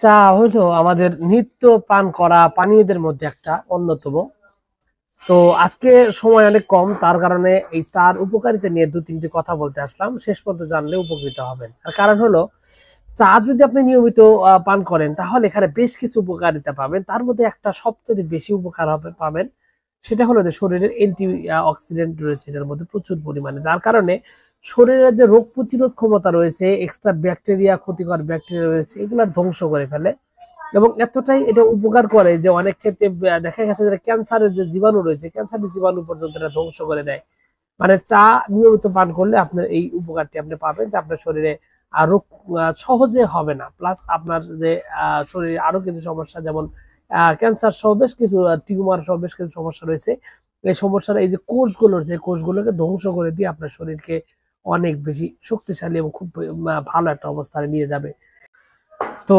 চা হলো আমাদের নিত্য পান করা পানীয়দের মধ্যে একটা অন্যতম। তো আজকে সময় অনেক কম, তার কারণে এই চার উপকারিতা নিয়ে দু তিনটি কথা বলতে আসলাম। শেষ পর্যন্ত জানলে উপকৃত হবেন। আর কারণ হলো, চা যদি আপনি নিয়মিত পান করেন তাহলে এখানে বেশ কিছু উপকারিতা পাবেন। তার মধ্যে একটা সবচেয়ে বেশি উপকার পাবেন, সেটা হলো যে শরীরের অ্যান্টি অক্সিডেন্ট রয়েছে এটার মধ্যে প্রচুর পরিমাণে, যার কারণে শরীরের যে রোগ প্রতিরোধ ক্ষমতা রয়েছে, এক্সট্রা ব্যাকটেরিয়া, ক্ষতিকর ব্যাকটেরিয়া রয়েছে, এগুলো ধ্বংস করে ফেলে। এবং এতটাই এটা উপকার করে যে অনেক ক্ষেত্রে দেখা গেছে যে ক্যান্সারের যে জীবাণু রয়েছে, ক্যান্সারের জীবাণু পর্যন্ত এটা ধ্বংস করে দেয়। মানে চা নিয়মিত পান করলে আপনার এই উপকারটি আপনি পাবেন, যে আপনার শরীরে রোগ সহজে হবে না। প্লাস আপনার যে শরীরে আরো কিছু সমস্যা, যেমন ক্যান্সার সহ বেশ কিছু টিউমার সহ বেশ কিছু সমস্যা রয়েছে, এই সমস্যার এই যে কোষগুলোর যে কোষগুলোকে ধ্বংস করে দিয়ে আপনার শরীরকে অনেক বেশি শক্তিশালী এবং খুব ভালো একটা অবস্থায় নিয়ে যাবে। তো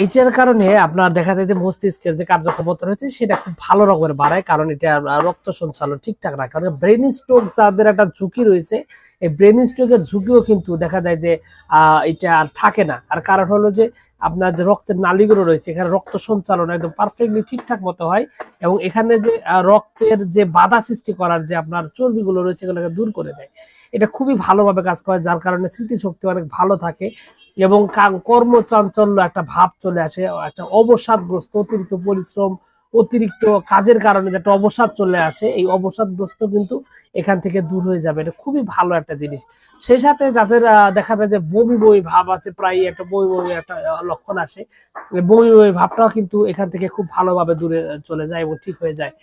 এইটার কারণে আপনার দেখা যায় যে মস্তিষ্কের যে কার্যক্ষমতা রয়েছে সেটা খুব ভালো রকমের বাড়ায়, কারণ এটা রক্ত সঞ্চালন ঠিকঠাক রাখে। কারণ ব্রেন স্ট্রোক যাদের একটা ঝুঁকি রয়েছে, এই ব্রেন স্ট্রোকের ঝুঁকিও কিন্তু দেখা যায় যে এটা আর থাকে না। আর কারণ হলো যে আপনার যে রক্তের নালীগুলো রয়েছে, এখানে রক্ত সঞ্চালন একদম পারফেক্টলি ঠিকঠাক মতো হয়, এবং এখানে যে রক্তের যে বাধা সৃষ্টি করার যে আপনার চর্বিগুলো রয়েছে এগুলোকে দূর করে দেয়। এটা খুবই ভালোভাবে কাজ করে, যার কারণে স্মৃতিশক্তি অনেক ভালো থাকে, এবং কর্মচাঞ্চল্য একটা ভাব চলে আসে, একটা অবসাদগ্রস্ত, অতিরিক্ত পরিশ্রম, অতিরিক্ত কাজের কারণে যে একটা অবসাদ চলে আসে, এই অবসাদগ্রস্ত কিন্তু এখান থেকে দূর হয়ে যাবে। এটা খুবই ভালো একটা জিনিস। সেই সাথে যাদের দেখা যায় যে বমি বমি ভাব আছে, প্রায় একটা বমি বমি একটা লক্ষণ আসে, বমি বমি ভাবটাও কিন্তু এখান থেকে খুব ভালোভাবে দূরে চলে যায় এবং ঠিক হয়ে যায়।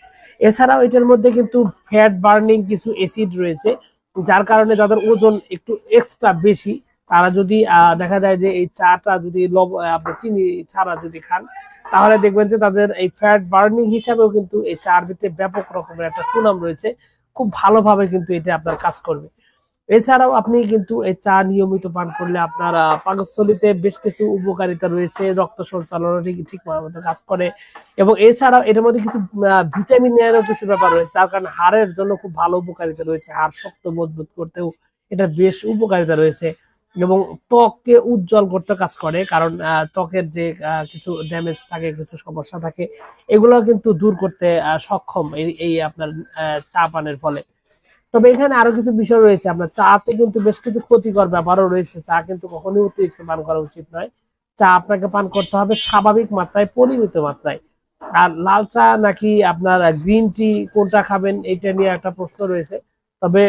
এছাড়াও এটার মধ্যে কিন্তু ফ্যাট বার্নিং কিছু অ্যাসিড রয়েছে, যার কারণে যাদের ওজন একটু এক্সট্রা বেশি, তারা যদি দেখা যায় যে এই চাটা যদি আপনার চিনি ছাড়া যদি খান, তাহলে দেখবেন যে তাদের এই ফ্যাট বার্নিং হিসাবেও কিন্তু এই চার ভিতরে ব্যাপক রকমের একটা সুনাম রয়েছে। খুব ভালোভাবে কিন্তু এটা আপনার কাজ করবে। এছাড়াও আপনি কিন্তু এই চা নিয়মিত পান করলে আপনার পাকস্থলীতে বেশ কিছু উপকারিতা রয়েছে, রক্ত সঞ্চালন ঠিক মতো কাজ করে, এবং এছাড়াও এটার মধ্যে কিছু ভিটামিন এরও কিছু ব্যাপার রয়েছে, যার কারণে হাড়ের জন্য খুব ভালো উপকারিতা রয়েছে। হাড় শক্ত মজবুত করতেও এটা বেশ উপকারিতা রয়েছে, এবং ত্বককে উজ্জ্বল করতে কাজ করে, কারণ ত্বকের যে কিছু ড্যামেজ থাকে, কিছু সমস্যা থাকে, এগুলো কিন্তু দূর করতে সক্ষম এই আপনার চা পানের ফলে। তবে এখানে আরো কিছু বিষয় রয়েছে, আপনার চাতে কিন্তু বেশ কিছু ক্ষতিকর ব্যাপারও রয়েছে। চা কিন্তু কখনোই অতিরিক্ত পান করা উচিত নয়। চা আপনাকে পান করতে হবে স্বাভাবিক মাত্রায়, পরিমিত মাত্রায়। আর লাল চা নাকি আপনার গ্রিন টি, কোনটা খাবেন এটা নিয়ে একটা প্রশ্ন রয়েছে। তবে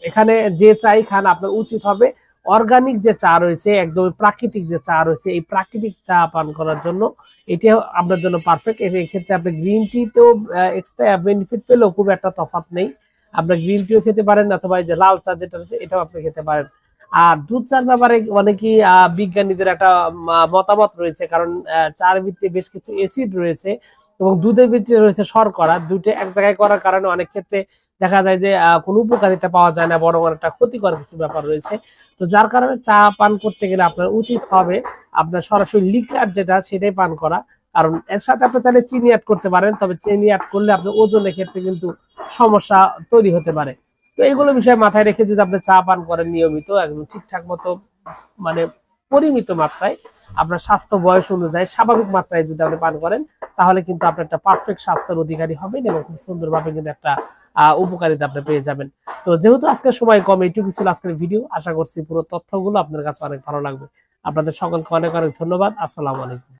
এখানে যে চাই খান, আপনার উচিত হবে অর্গানিক যে চা রয়েছে, একদম প্রাকৃতিক যে চা রয়েছে, এই প্রাকৃতিক চা পান করার জন্য এটা আপনার জন্য পারফেক্ট। এই ক্ষেত্রে আপনি গ্রিন টিতেও এক্সট্রা বেনিফিট পেলেও খুব একটা তফাৎ নেই। আপনার গ্রিন টিও খেতে পারেন, অথবা এই যে লাল চা যেটা রয়েছে এটাও আপনি খেতে পারেন। আর দুধ চার ব্যাপারে অনেকেই বিজ্ঞানীদের একটা মতামত রয়েছে, কারণ চার ভিত্তি বেশ কিছু অ্যাসিড রয়েছে, এবং দুধের ভিত্তি রয়েছে শর্করা, দুটো এক জায়গায় করার কারণে অনেক ক্ষেত্রে দেখা যায় যে কোনো উপকারিতা পাওয়া যায় না, বরং একটা ক্ষতিকর কিছু ব্যাপার রয়েছে। তো যার কারণে চা পান করতে গেলে আপনার উচিত হবে আপনার সরাসরি লিকার যেটা সেটাই পান করা। কারণ এর সাথে আপনি চাইলে চিনি অ্যাড করতে পারেন, তবে চিনি অ্যাড করলে আপনার ওজনের ক্ষেত্রে কিন্তু সমস্যা তৈরি হতে পারে। তো এইগুলো বিষয় মাথায় রেখে যদি আপনি চা পান করেন নিয়মিত, একদম ঠিকঠাক মতো, মানে পরিমিত মাত্রায়, আপনার স্বাস্থ্য বয়স অনুযায়ী স্বাভাবিক মাত্রায় যদি আপনি পান করেন, তাহলে কিন্তু আপনি একটা পারফেক্ট স্বাস্থ্যের অধিকারী হবেন, এবং খুব সুন্দরভাবে কিন্তু একটা উপকারিতা আপনি পেয়ে যাবেন। তো যেহেতু আজকের সময় কম, এইটুকু ছিল আজকের ভিডিও। আশা করছি পুরো তথ্যগুলো আপনার কাছে অনেক ভালো লাগবে। আপনাদের সকলকে অনেক অনেক ধন্যবাদ। আসসালামু আলাইকুম।